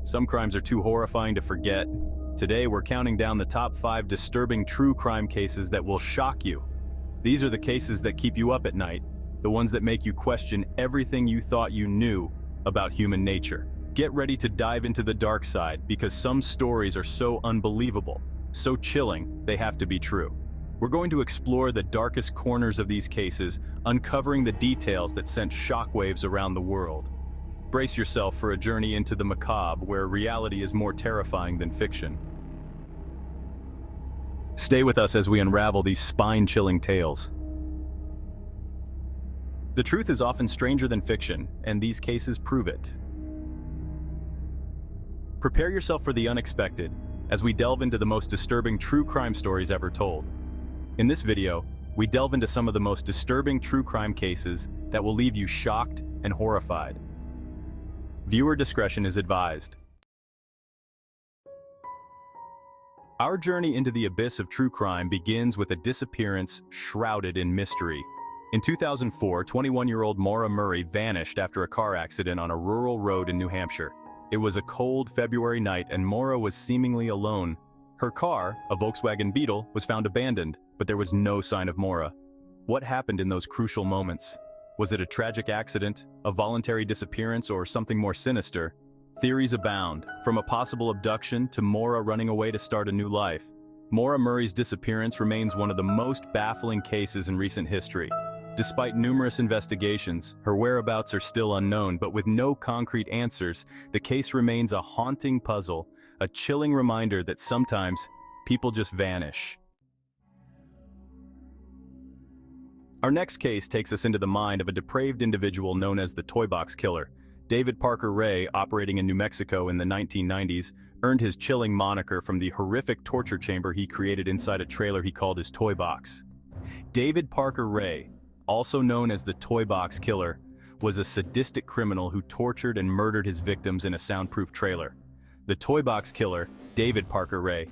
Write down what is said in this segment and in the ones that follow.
Some crimes are too horrifying to forget. Today, we're counting down the top 5 disturbing true crime cases that will shock you. These are the cases that keep you up at night, the ones that make you question everything you thought you knew about human nature. Get ready to dive into the dark side because some stories are so unbelievable, so chilling, they have to be true. We're going to explore the darkest corners of these cases, uncovering the details that sent shockwaves around the world. Brace yourself for a journey into the macabre where reality is more terrifying than fiction. Stay with us as we unravel these spine-chilling tales. The truth is often stranger than fiction, and these cases prove it. Prepare yourself for the unexpected as we delve into the most disturbing true crime stories ever told. In this video, we delve into some of the most disturbing true crime cases that will leave you shocked and horrified. Viewer discretion is advised. Our journey into the abyss of true crime begins with a disappearance shrouded in mystery. In 2004, 21-year-old Maura Murray vanished after a car accident on a rural road in New Hampshire. It was a cold February night and Maura was seemingly alone. Her car, a Volkswagen Beetle, was found abandoned, but there was no sign of Maura. What happened in those crucial moments? Was it a tragic accident, a voluntary disappearance, or something more sinister? Theories abound, from a possible abduction to Maura running away to start a new life. Maura Murray's disappearance remains one of the most baffling cases in recent history. Despite numerous investigations, her whereabouts are still unknown, but with no concrete answers, the case remains a haunting puzzle, a chilling reminder that sometimes people just vanish. Our next case takes us into the mind of a depraved individual known as the Toy Box Killer. David Parker Ray, operating in New Mexico in the 1990s, earned his chilling moniker from the horrific torture chamber he created inside a trailer he called his Toy Box. David Parker Ray, also known as the Toy Box Killer, was a sadistic criminal who tortured and murdered his victims in a soundproof trailer. The Toy Box Killer, David Parker Ray,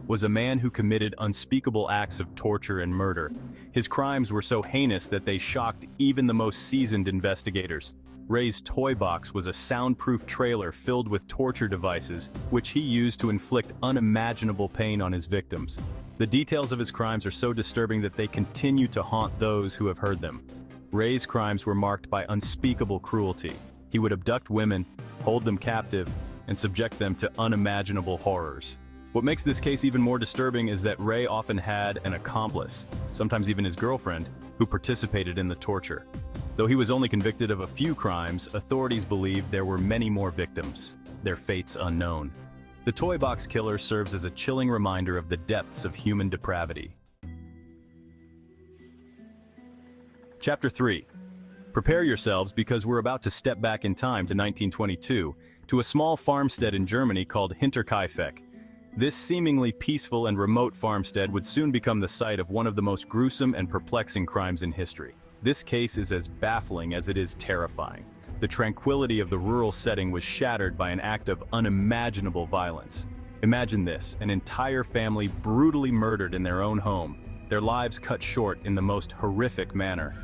was a man who committed unspeakable acts of torture and murder. His crimes were so heinous that they shocked even the most seasoned investigators. Ray's toy box was a soundproof trailer filled with torture devices, which he used to inflict unimaginable pain on his victims. The details of his crimes are so disturbing that they continue to haunt those who have heard them. Ray's crimes were marked by unspeakable cruelty. He would abduct women, hold them captive, and subject them to unimaginable horrors. What makes this case even more disturbing is that Ray often had an accomplice, sometimes even his girlfriend, who participated in the torture. Though he was only convicted of a few crimes, authorities believe there were many more victims, their fates unknown. The Toy Box Killer serves as a chilling reminder of the depths of human depravity. Chapter 3. Prepare yourselves because we're about to step back in time to 1922, to a small farmstead in Germany called Hinterkaifeck. This seemingly peaceful and remote farmstead would soon become the site of one of the most gruesome and perplexing crimes in history. This case is as baffling as it is terrifying. The tranquility of the rural setting was shattered by an act of unimaginable violence. Imagine this, an entire family brutally murdered in their own home, their lives cut short in the most horrific manner.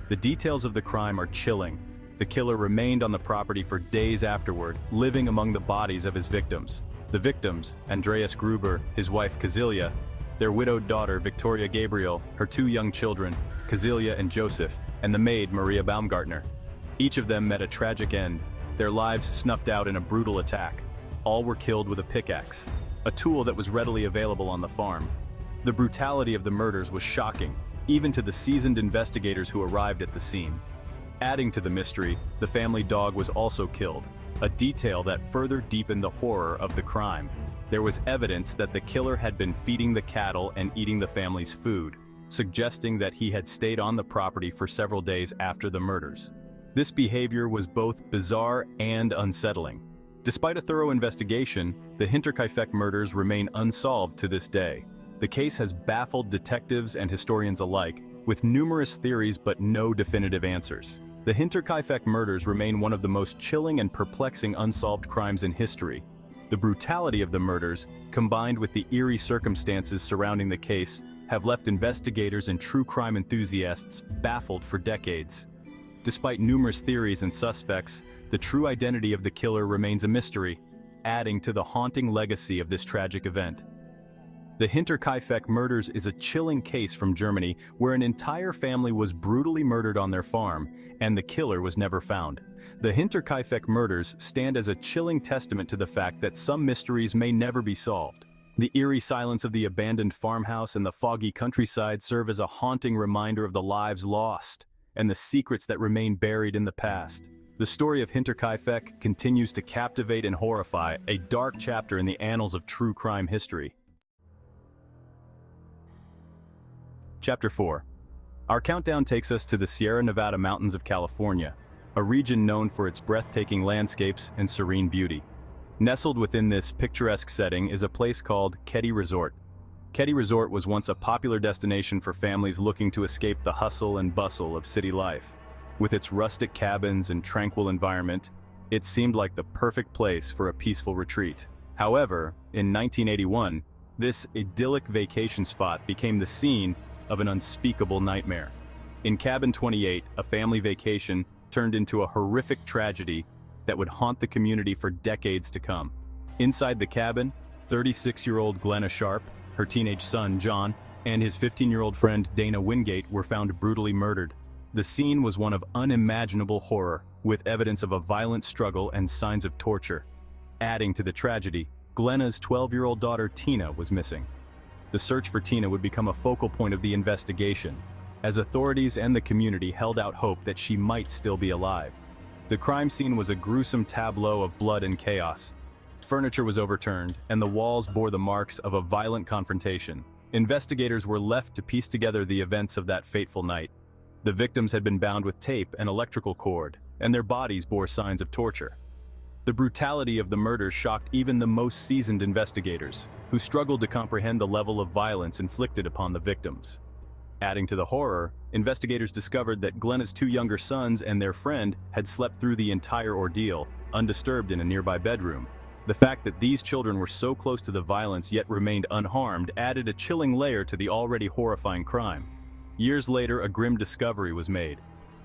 The details of the crime are chilling. The killer remained on the property for days afterward, living among the bodies of his victims. The victims, Andreas Gruber, his wife Kazilia, their widowed daughter Victoria Gabriel, her 2 young children, Kazilia and Joseph, and the maid Maria Baumgartner. Each of them met a tragic end, their lives snuffed out in a brutal attack. All were killed with a pickaxe, a tool that was readily available on the farm. The brutality of the murders was shocking, even to the seasoned investigators who arrived at the scene. Adding to the mystery, the family dog was also killed, a detail that further deepened the horror of the crime. There was evidence that the killer had been feeding the cattle and eating the family's food, suggesting that he had stayed on the property for several days after the murders. This behavior was both bizarre and unsettling. Despite a thorough investigation, the Hinterkaifeck murders remain unsolved to this day. The case has baffled detectives and historians alike, with numerous theories but no definitive answers. The Hinterkaifeck murders remain one of the most chilling and perplexing unsolved crimes in history. The brutality of the murders, combined with the eerie circumstances surrounding the case, have left investigators and true crime enthusiasts baffled for decades. Despite numerous theories and suspects, the true identity of the killer remains a mystery. adding to the haunting legacy of this tragic event. The Hinterkaifeck Murders is a chilling case from Germany where an entire family was brutally murdered on their farm, and the killer was never found. The Hinterkaifeck Murders stand as a chilling testament to the fact that some mysteries may never be solved. The eerie silence of the abandoned farmhouse and the foggy countryside serve as a haunting reminder of the lives lost and the secrets that remain buried in the past. The story of Hinterkaifeck continues to captivate and horrify, a dark chapter in the annals of true crime history. Chapter 4. Our countdown takes us to the Sierra Nevada mountains of California, a region known for its breathtaking landscapes and serene beauty. Nestled within this picturesque setting is a place called Keddie Resort. Keddie Resort was once a popular destination for families looking to escape the hustle and bustle of city life. With its rustic cabins and tranquil environment, it seemed like the perfect place for a peaceful retreat. However, in 1981, this idyllic vacation spot became the scene of an unspeakable nightmare. In Cabin 28, a family vacation turned into a horrific tragedy that would haunt the community for decades to come. Inside the cabin, 36-year-old Glenna Sharp, her teenage son John, and his 15-year-old friend Dana Wingate were found brutally murdered. The scene was one of unimaginable horror, with evidence of a violent struggle and signs of torture. Adding to the tragedy, Glenna's 12-year-old daughter Tina was missing. The search for Tina would become a focal point of the investigation, as authorities and the community held out hope that she might still be alive. The crime scene was a gruesome tableau of blood and chaos. Furniture was overturned, and the walls bore the marks of a violent confrontation. Investigators were left to piece together the events of that fateful night. The victims had been bound with tape and electrical cord, and their bodies bore signs of torture. The brutality of the murders shocked even the most seasoned investigators, who struggled to comprehend the level of violence inflicted upon the victims. Adding to the horror, investigators discovered that Glenna's two younger sons and their friend had slept through the entire ordeal, undisturbed in a nearby bedroom. The fact that these children were so close to the violence yet remained unharmed added a chilling layer to the already horrifying crime. Years later, a grim discovery was made.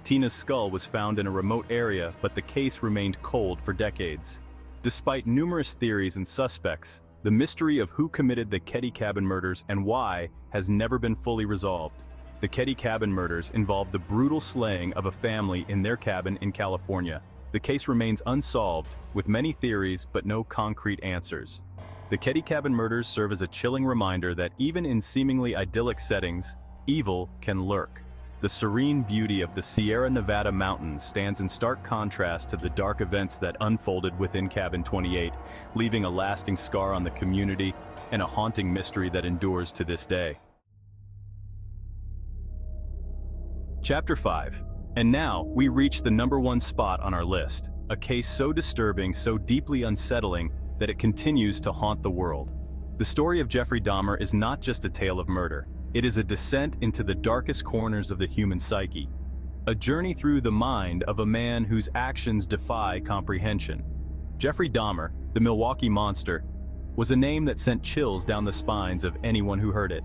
Tina's skull was found in a remote area, but the case remained cold for decades. Despite numerous theories and suspects, the mystery of who committed the Keddie cabin murders and why has never been fully resolved. The Keddie cabin murders involved the brutal slaying of a family in their cabin in California. The case remains unsolved, with many theories but no concrete answers. The Keddie cabin murders serve as a chilling reminder that even in seemingly idyllic settings, evil can lurk. The serene beauty of the Sierra Nevada mountains stands in stark contrast to the dark events that unfolded within Cabin 28, leaving a lasting scar on the community and a haunting mystery that endures to this day. Chapter 5. And now, we reach the #1 spot on our list, a case so disturbing, so deeply unsettling, that it continues to haunt the world. The story of Jeffrey Dahmer is not just a tale of murder. It is a descent into the darkest corners of the human psyche, a journey through the mind of a man whose actions defy comprehension. Jeffrey Dahmer, the Milwaukee Monster, was a name that sent chills down the spines of anyone who heard it.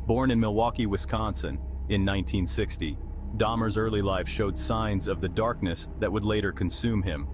Born in Milwaukee, Wisconsin, in 1960, Dahmer's early life showed signs of the darkness that would later consume him.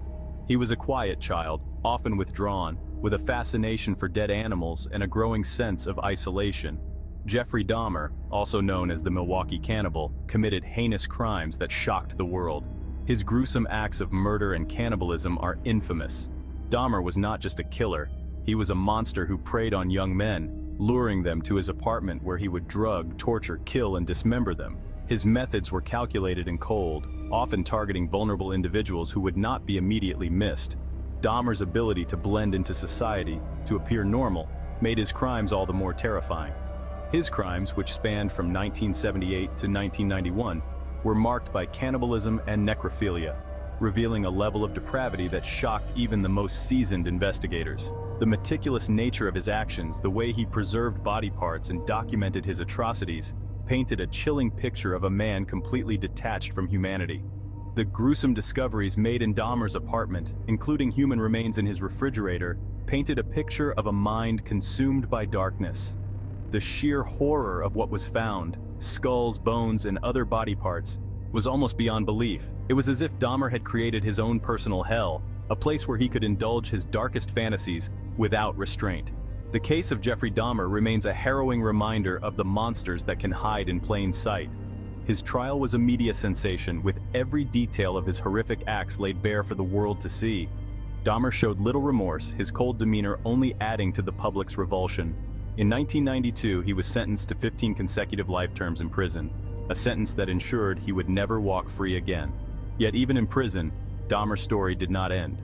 He was a quiet child, often withdrawn, with a fascination for dead animals and a growing sense of isolation. Jeffrey Dahmer, also known as the Milwaukee Cannibal, committed heinous crimes that shocked the world. His gruesome acts of murder and cannibalism are infamous. Dahmer was not just a killer, he was a monster who preyed on young men, luring them to his apartment where he would drug, torture, kill, and dismember them. His methods were calculated and cold, often targeting vulnerable individuals who would not be immediately missed. Dahmer's ability to blend into society, to appear normal, made his crimes all the more terrifying. His crimes, which spanned from 1978 to 1991, were marked by cannibalism and necrophilia, revealing a level of depravity that shocked even the most seasoned investigators. The meticulous nature of his actions, the way he preserved body parts and documented his atrocities, painted a chilling picture of a man completely detached from humanity. The gruesome discoveries made in Dahmer's apartment, including human remains in his refrigerator, painted a picture of a mind consumed by darkness. The sheer horror of what was found, skulls, bones, and other body parts, was almost beyond belief. It was as if Dahmer had created his own personal hell, a place where he could indulge his darkest fantasies without restraint. The case of Jeffrey Dahmer remains a harrowing reminder of the monsters that can hide in plain sight. His trial was a media sensation, with every detail of his horrific acts laid bare for the world to see. Dahmer showed little remorse, his cold demeanor only adding to the public's revulsion. In 1992, he was sentenced to 15 consecutive life terms in prison, a sentence that ensured he would never walk free again. Yet even in prison, Dahmer's story did not end.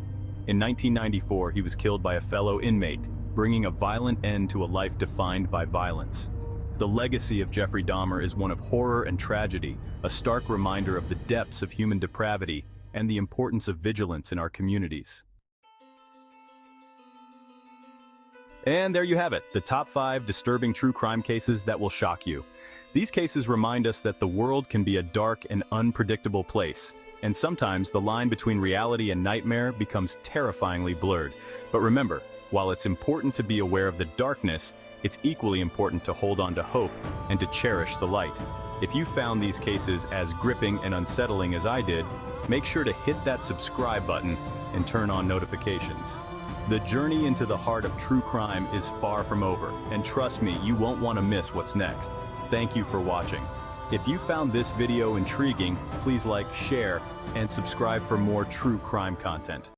In 1994, he was killed by a fellow inmate, bringing a violent end to a life defined by violence. The legacy of Jeffrey Dahmer is one of horror and tragedy, a stark reminder of the depths of human depravity and the importance of vigilance in our communities. And there you have it, the top 5 disturbing true crime cases that will shock you. These cases remind us that the world can be a dark and unpredictable place, and sometimes the line between reality and nightmare becomes terrifyingly blurred. But remember, while it's important to be aware of the darkness, it's equally important to hold on to hope and to cherish the light. If you found these cases as gripping and unsettling as I did, make sure to hit that subscribe button and turn on notifications. The journey into the heart of true crime is far from over, and trust me, you won't want to miss what's next. Thank you for watching. If you found this video intriguing, please like, share, and subscribe for more true crime content.